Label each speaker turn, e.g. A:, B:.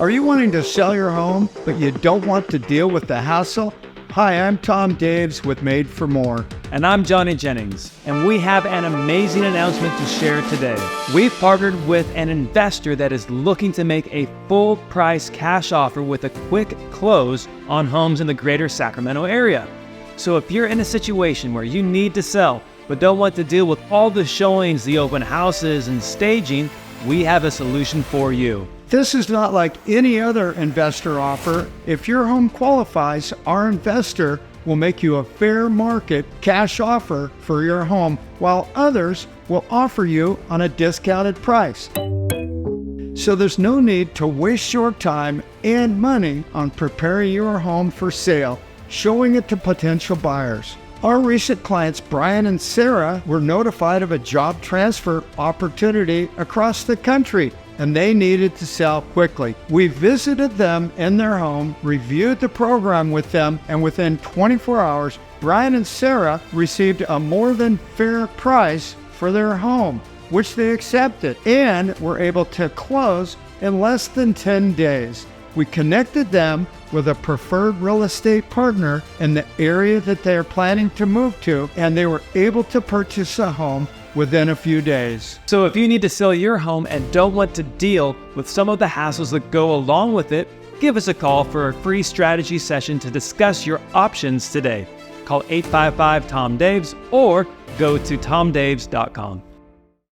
A: Are you wanting to sell your home, but you don't want to deal with the hassle? Hi, I'm Tom Daves with Made for More.
B: And I'm Johnny Jennings, and we have an amazing announcement to share today. We've partnered with an investor that is looking to make a full price cash offer with a quick close on homes in the greater Sacramento area. So if you're in a situation where you need to sell, but don't want to deal with all the showings, the open houses, and staging, we have a solution for you.
A: This is not like any other investor offer. If your home qualifies, our investor will make you a fair market cash offer for your home, while others will offer you on a discounted price. So there's no need to waste your time and money on preparing your home for sale, showing it to potential buyers. Our recent clients, Brian and Sarah, were notified of a job transfer opportunity across the country, and they needed to sell quickly. We visited them in their home, reviewed the program with them, and within 24 hours, Brian and Sarah received a more than fair price for their home, which they accepted, and were able to close in less than 10 days. We connected them with a preferred real estate partner in the area that they are planning to move to, and they were able to purchase a home within a few days.
B: So if you need to sell your home and don't want to deal with some of the hassles that go along with it, give us a call for a free strategy session to discuss your options today. Call 855-TOM-DAVES or go to tomdaves.com.